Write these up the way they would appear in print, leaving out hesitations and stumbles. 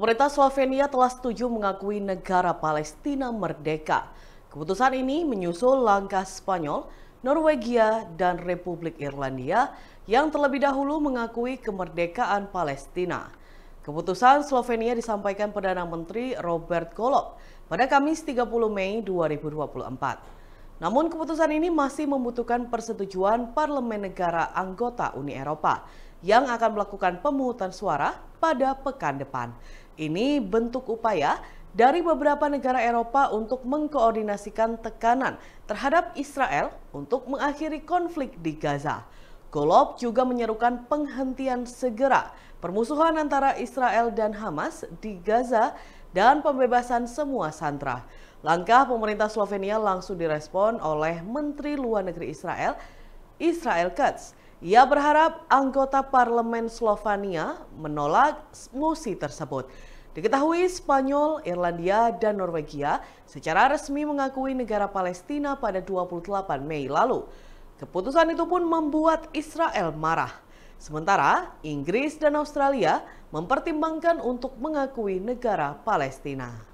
Pemerintah Slovenia telah setuju mengakui negara Palestina merdeka. Keputusan ini menyusul langkah Spanyol, Norwegia, dan Republik Irlandia yang terlebih dahulu mengakui kemerdekaan Palestina. Keputusan Slovenia disampaikan Perdana Menteri Robert Golob pada Kamis 30 Mei 2024. Namun keputusan ini masih membutuhkan persetujuan parlemen negara anggota Uni Eropa yang akan melakukan pemungutan suara pada pekan depan. Ini bentuk upaya dari beberapa negara Eropa untuk mengkoordinasikan tekanan terhadap Israel untuk mengakhiri konflik di Gaza. Golob juga menyerukan penghentian segera permusuhan antara Israel dan Hamas di Gaza dan pembebasan semua sandera. Langkah pemerintah Slovenia langsung direspon oleh Menteri Luar Negeri Israel Katz. Ia berharap anggota parlemen Slovenia menolak mosi tersebut. Diketahui Spanyol, Irlandia, dan Norwegia secara resmi mengakui negara Palestina pada 28 Mei lalu. Keputusan itu pun membuat Israel marah. Sementara Inggris dan Australia mempertimbangkan untuk mengakui negara Palestina.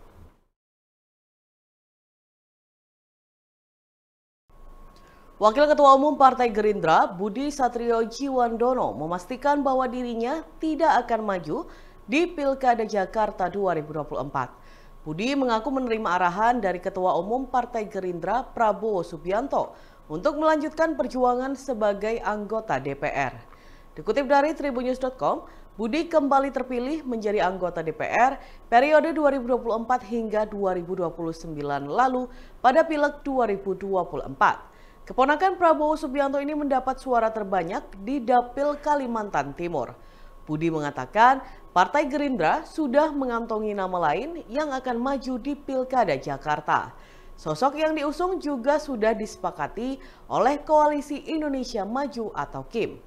Wakil Ketua Umum Partai Gerindra, Budi Satriojiwandono, memastikan bahwa dirinya tidak akan maju di Pilkada Jakarta 2024. Budi mengaku menerima arahan dari Ketua Umum Partai Gerindra, Prabowo Subianto, untuk melanjutkan perjuangan sebagai anggota DPR. Dikutip dari Tribunnews.com, Budi kembali terpilih menjadi anggota DPR periode 2024 hingga 2029 lalu pada Pileg 2024. Keponakan Prabowo Subianto ini mendapat suara terbanyak di Dapil Kalimantan Timur. Budi mengatakan Partai Gerindra sudah mengantongi nama lain yang akan maju di Pilkada Jakarta. Sosok yang diusung juga sudah disepakati oleh Koalisi Indonesia Maju atau KIM.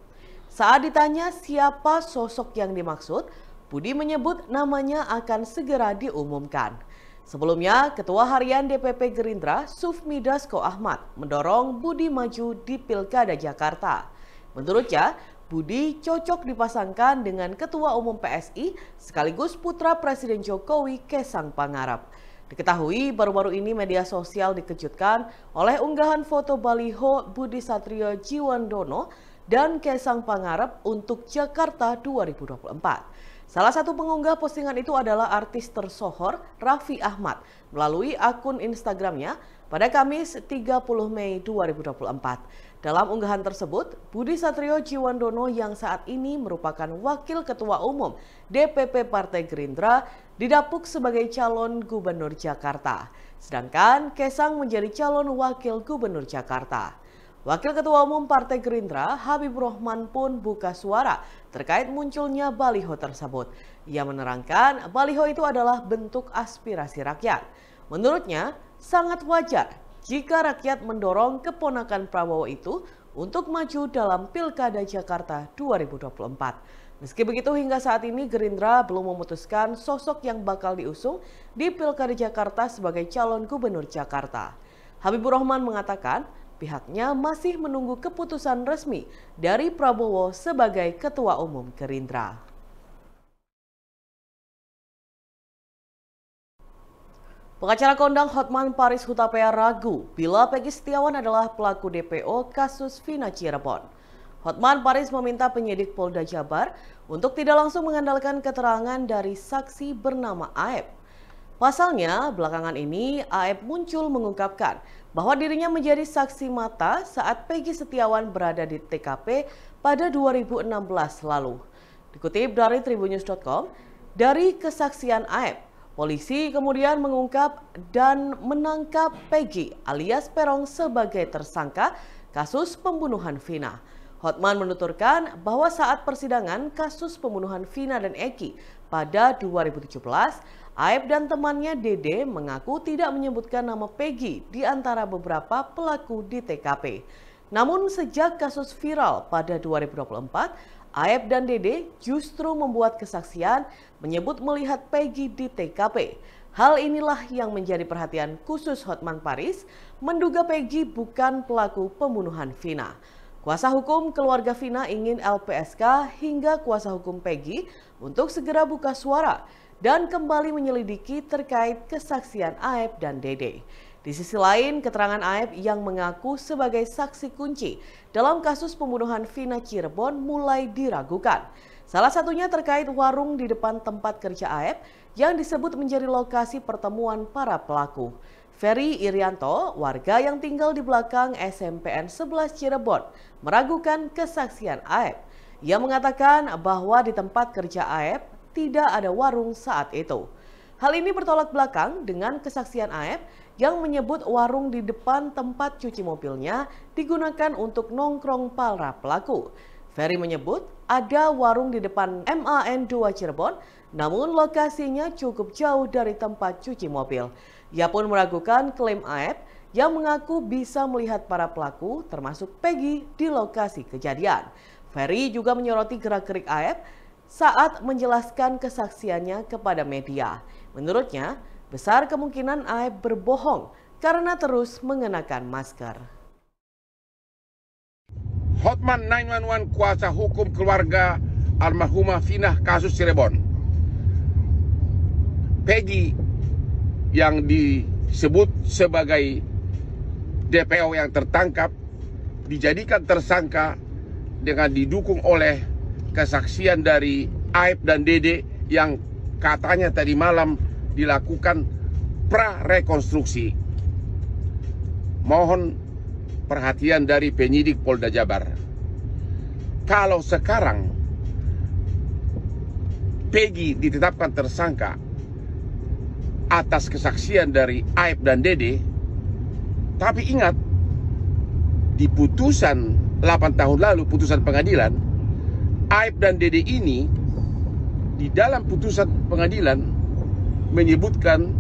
Saat ditanya siapa sosok yang dimaksud, Budi menyebut namanya akan segera diumumkan. Sebelumnya, Ketua Harian DPP Gerindra, Sufmi Dasko Ahmad, mendorong Budi maju di Pilkada Jakarta. Menurutnya, Budi cocok dipasangkan dengan Ketua Umum PSI sekaligus putra Presiden Jokowi, Kaesang Pangarep. Diketahui baru-baru ini media sosial dikejutkan oleh unggahan foto baliho Budi Satriojiwandono dan Kaesang Pangarep untuk Jakarta 2024. Salah satu pengunggah postingan itu adalah artis tersohor Raffi Ahmad melalui akun Instagramnya pada Kamis 30 Mei 2024. Dalam unggahan tersebut, Budi Satriojiwandono yang saat ini merupakan Wakil Ketua Umum DPP Partai Gerindra didapuk sebagai calon Gubernur Jakarta, sedangkan Kaesang menjadi calon Wakil Gubernur Jakarta. Wakil Ketua Umum Partai Gerindra, Habibur Rahman pun buka suara terkait munculnya baliho tersebut. Ia menerangkan baliho itu adalah bentuk aspirasi rakyat. Menurutnya, sangat wajar jika rakyat mendorong keponakan Prabowo itu untuk maju dalam Pilkada Jakarta 2024. Meski begitu, hingga saat ini Gerindra belum memutuskan sosok yang bakal diusung di Pilkada Jakarta sebagai calon Gubernur Jakarta. Habibur Rahman mengatakan, pihaknya masih menunggu keputusan resmi dari Prabowo sebagai Ketua Umum Gerindra. Pengacara kondang Hotman Paris Hutapea ragu bila Peggy Setiawan adalah pelaku DPO kasus Vina Cirebon. Hotman Paris meminta penyidik Polda Jabar untuk tidak langsung mengandalkan keterangan dari saksi bernama Aep. Pasalnya, belakangan ini Aep muncul mengungkapkan bahwa dirinya menjadi saksi mata saat Peggy Setiawan berada di TKP pada 2016 lalu. Dikutip dari Tribunnews.com, dari kesaksian Aep, polisi kemudian mengungkap dan menangkap Peggy alias Peron sebagai tersangka kasus pembunuhan Vina. Hotman menuturkan bahwa saat persidangan kasus pembunuhan Vina dan Eki pada 2017, Aep dan temannya Dede mengaku tidak menyebutkan nama Peggy di antara beberapa pelaku di TKP. Namun sejak kasus viral pada 2024, Aep dan Dede justru membuat kesaksian menyebut melihat Peggy di TKP. Hal inilah yang menjadi perhatian khusus Hotman Paris, menduga Peggy bukan pelaku pembunuhan Vina. Kuasa hukum keluarga Vina ingin LPSK hingga kuasa hukum Peggy untuk segera buka suara dan kembali menyelidiki terkait kesaksian Aep dan Dede. Di sisi lain, keterangan Aep yang mengaku sebagai saksi kunci dalam kasus pembunuhan Vina Cirebon mulai diragukan. Salah satunya terkait warung di depan tempat kerja Aep yang disebut menjadi lokasi pertemuan para pelaku. Ferry Irianto, warga yang tinggal di belakang SMPN 11 Cirebon, meragukan kesaksian Aep. Ia mengatakan bahwa di tempat kerja Aep tidak ada warung saat itu. Hal ini bertolak belakang dengan kesaksian Aep yang menyebut warung di depan tempat cuci mobilnya digunakan untuk nongkrong para pelaku. Ferry menyebut ada warung di depan MAN 2 Cirebon, namun lokasinya cukup jauh dari tempat cuci mobil. Ia pun meragukan klaim Aep yang mengaku bisa melihat para pelaku termasuk Peggy di lokasi kejadian. Ferry juga menyoroti gerak-gerik Aep saat menjelaskan kesaksiannya kepada media. Menurutnya, besar kemungkinan Aep berbohong karena terus mengenakan masker. Hotman 911 kuasa hukum keluarga almarhumah Vina kasus Cirebon. Peggy yang disebut sebagai DPO yang tertangkap dijadikan tersangka dengan didukung oleh kesaksian dari Aep dan Dede yang katanya tadi malam dilakukan prarekonstruksi. Mohon perhatian dari penyidik Polda Jabar. Kalau sekarang Peggy ditetapkan tersangka atas kesaksian dari Aep dan Dede, tapi ingat, di putusan 8 tahun lalu, putusan pengadilan, Aep dan Dede ini di dalam putusan pengadilan menyebutkan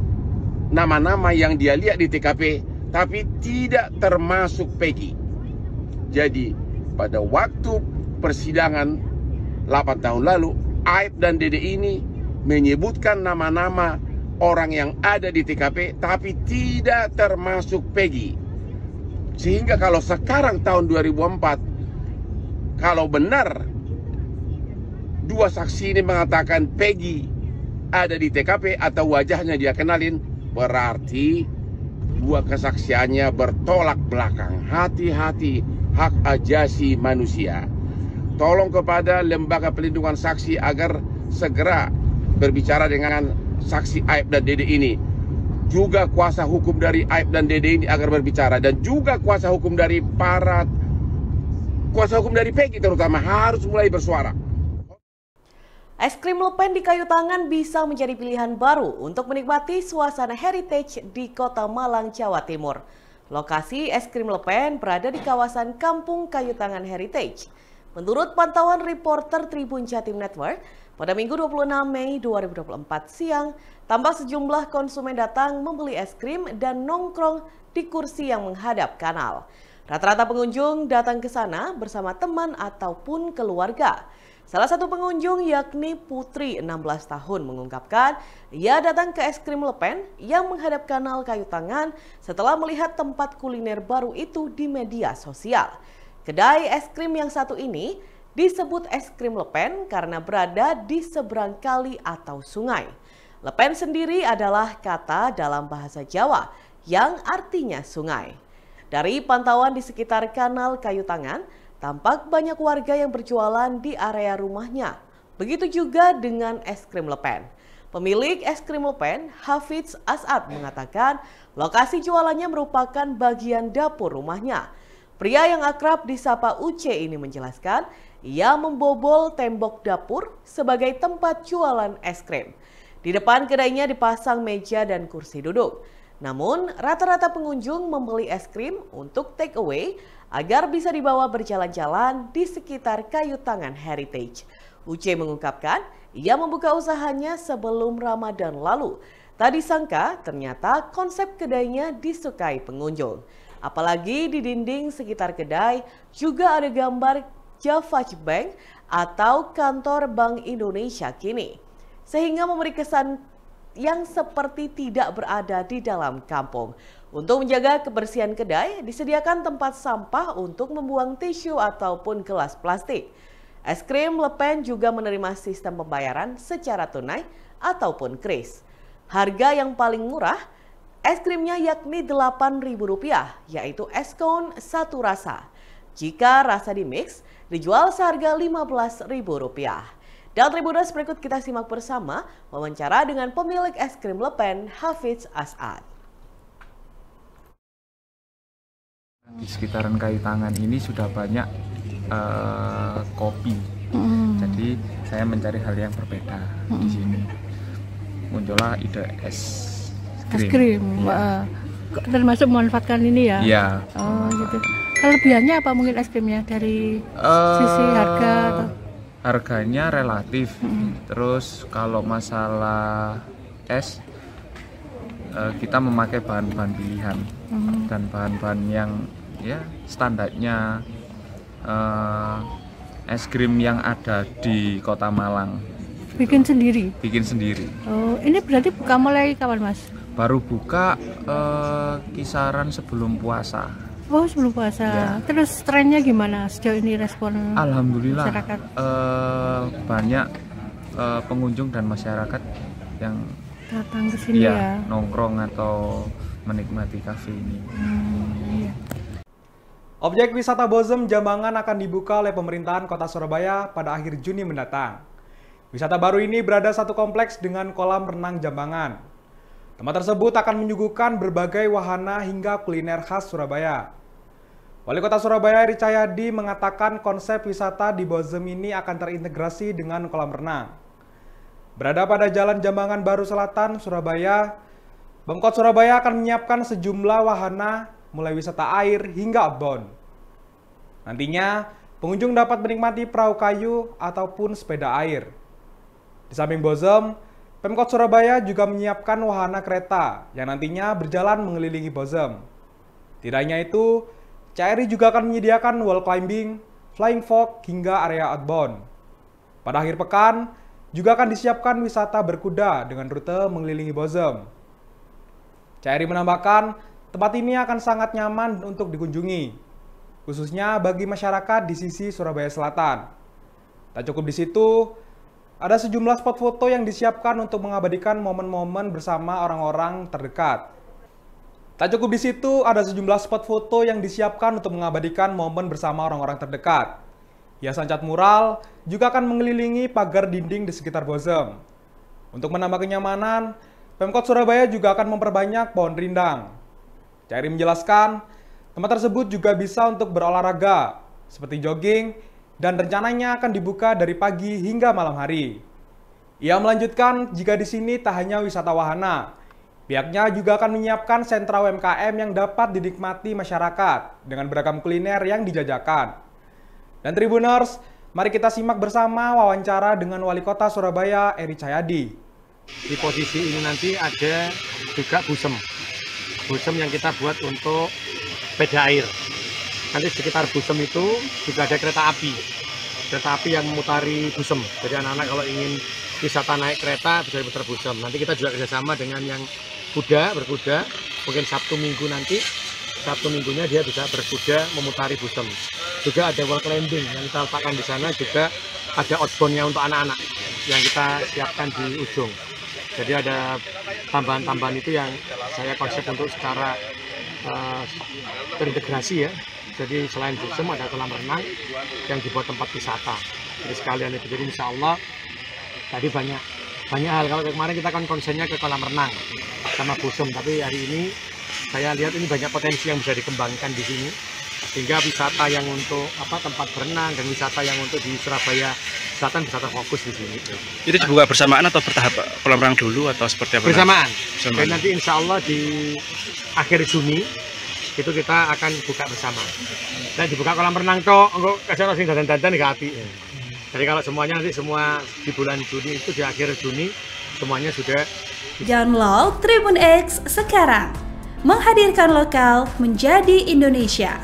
nama-nama yang dia lihat di TKP, tapi tidak termasuk Peggy. Jadi pada waktu persidangan 8 tahun lalu, Aep dan Dede ini menyebutkan nama-nama orang yang ada di TKP, tapi tidak termasuk Peggy. Sehingga kalau sekarang tahun 2004, kalau benar dua saksi ini mengatakan Peggy ada di TKP atau wajahnya dia kenalin, berarti dua kesaksiannya bertolak belakang. Hati-hati, hak ajasi manusia. Tolong kepada Lembaga Pelindungan Saksi agar segera berbicara dengan saksi Aep dan Dede ini. Juga kuasa hukum dari Aep dan Dede ini agar berbicara. Dan juga kuasa hukum dari Peggy terutama harus mulai bersuara. Es krim Le Pen di kayu tangan bisa menjadi pilihan baru untuk menikmati suasana heritage di Kota Malang, Jawa Timur. Lokasi es krim Le Pen berada di kawasan Kampung Kayu Tangan Heritage. Menurut pantauan reporter Tribun Jatim Network, pada Minggu 26 Mei 2024 siang, tampak sejumlah konsumen datang membeli es krim dan nongkrong di kursi yang menghadap kanal. Rata-rata pengunjung datang ke sana bersama teman ataupun keluarga. Salah satu pengunjung yakni Putri 16 tahun mengungkapkan ia datang ke es krim Le Pen yang menghadap kanal kayu tangan setelah melihat tempat kuliner baru itu di media sosial. Kedai es krim yang satu ini disebut es krim Le Pen karena berada di seberang kali atau sungai. Le Pen sendiri adalah kata dalam bahasa Jawa yang artinya sungai. Dari pantauan di sekitar kanal kayu tangan, tampak banyak warga yang berjualan di area rumahnya. Begitu juga dengan es krim Le Pen. Pemilik es krim Le Pen, Hafiz As'ad, mengatakan lokasi jualannya merupakan bagian dapur rumahnya. Pria yang akrab disapa Uce ini menjelaskan, ia membobol tembok dapur sebagai tempat jualan es krim. Di depan kedainya dipasang meja dan kursi duduk. Namun, rata-rata pengunjung membeli es krim untuk take away agar bisa dibawa berjalan-jalan di sekitar kayu tangan heritage. Uce mengungkapkan, ia membuka usahanya sebelum Ramadan lalu. Tak disangka, ternyata konsep kedainya disukai pengunjung. Apalagi di dinding sekitar kedai juga ada gambar Java Bank atau kantor Bank Indonesia kini. Sehingga memberi kesan yang seperti tidak berada di dalam kampung. Untuk menjaga kebersihan kedai, disediakan tempat sampah untuk membuang tisu ataupun gelas plastik. Es krim Le Pen juga menerima sistem pembayaran secara tunai ataupun kris. Harga yang paling murah es krimnya yakni Rp8.000, yaitu es cone satu rasa. Jika rasa dimix, dijual seharga Rp15.000. Dan Tribuners, berikut kita simak bersama wawancara dengan pemilik es krim Le Pen, Hafiz As'ad. Di sekitaran kayu tangan ini sudah banyak kopi, jadi saya mencari hal yang berbeda di sini. Muncullah ide es krim. Ya. Termasuk memanfaatkan ini ya? Iya. Oh gitu. Kelebihannya apa mungkin es krimnya dari sisi harga? Atau? Harganya relatif. Terus kalau masalah es, kita memakai bahan-bahan pilihan dan bahan-bahan yang ya standarnya es krim yang ada di Kota Malang. Bikin sendiri? Bikin sendiri. Oh, ini berarti buka mulai kapan, Mas? Baru buka kisaran sebelum puasa. Oh, sebelum puasa. Ya. Terus trennya gimana sejauh ini respon Alhamdulillah, masyarakat? Banyak pengunjung dan masyarakat yang datang ke sini ya, nongkrong atau menikmati kafe ini. Iya. Objek wisata Bozem Jambangan akan dibuka oleh pemerintahan Kota Surabaya pada akhir Juni mendatang. Wisata baru ini berada satu kompleks dengan kolam renang Jambangan. Tempat tersebut akan menyuguhkan berbagai wahana hingga kuliner khas Surabaya. Wali Kota Surabaya Eri Cahyadi mengatakan konsep wisata di Bozem ini akan terintegrasi dengan kolam renang. Berada pada Jalan Jambangan Baru Selatan, Surabaya, Pemkot Surabaya akan menyiapkan sejumlah wahana mulai wisata air hingga outbound. Nantinya, pengunjung dapat menikmati perahu kayu ataupun sepeda air. Di samping Bozem, Pemkot Surabaya juga menyiapkan wahana kereta yang nantinya berjalan mengelilingi Bozem. Tidak hanya itu, CRI juga akan menyediakan wall climbing, flying fox, hingga area outbound. Pada akhir pekan, juga akan disiapkan wisata berkuda dengan rute mengelilingi Bozem. CRI menambahkan, tempat ini akan sangat nyaman untuk dikunjungi, khususnya bagi masyarakat di sisi Surabaya Selatan. Tak cukup di situ, ada sejumlah spot foto yang disiapkan untuk mengabadikan momen-momen bersama orang-orang terdekat. Tak cukup di situ, ada sejumlah spot foto yang disiapkan untuk mengabadikan momen bersama orang-orang terdekat. Hiasan cat mural juga akan mengelilingi pagar dinding di sekitar Bozem. Untuk menambah kenyamanan, Pemkot Surabaya juga akan memperbanyak pohon rindang. CRI menjelaskan, tempat tersebut juga bisa untuk berolahraga, seperti jogging, dan rencananya akan dibuka dari pagi hingga malam hari. Ia melanjutkan, jika di sini tak hanya wisata wahana, pihaknya juga akan menyiapkan sentra UMKM yang dapat dinikmati masyarakat dengan beragam kuliner yang dijajakan. Dan Tribuners, mari kita simak bersama wawancara dengan Wali Kota Surabaya Eri Cahyadi. Di posisi ini nanti ada juga busem yang kita buat untuk sepeda air. Nanti sekitar busem itu juga ada kereta api yang memutari busem. Jadi anak-anak kalau ingin wisata naik kereta bisa diputar busem. Nanti kita juga kerjasama dengan yang berkuda, mungkin Sabtu Minggu nanti, Sabtu Minggunya dia bisa berkuda memutari busem. Juga ada wall climbing yang kita letakkan di sana, juga ada outbound-nya untuk anak-anak yang kita siapkan di ujung. Jadi ada tambahan-tambahan itu yang saya konsep untuk secara terintegrasi ya. Jadi selain busem ada kolam renang yang dibuat tempat wisata. Jadi sekalian itu, jadi insya Allah tadi banyak hal. Kalau kemarin kita kan konsennya ke kolam renang sama busem, tapi hari ini saya lihat ini banyak potensi yang bisa dikembangkan di sini. Sehingga wisata yang untuk tempat berenang dan wisata yang untuk di Surabaya Selatan bisa terfokus di sini. Itu dibuka bersamaan atau bertahap, kolam renang dulu atau seperti apa? Bersamaan. Dan nanti insya Allah di akhir Juni itu kita akan buka bersama. Dan dibuka kolam renang toh, enggak kasih sing dandan-dandan di hati. Jadi kalau semuanya nanti semua di bulan Juni itu, di akhir Juni semuanya sudah. Download Tribun X sekarang, menghadirkan lokal menjadi Indonesia.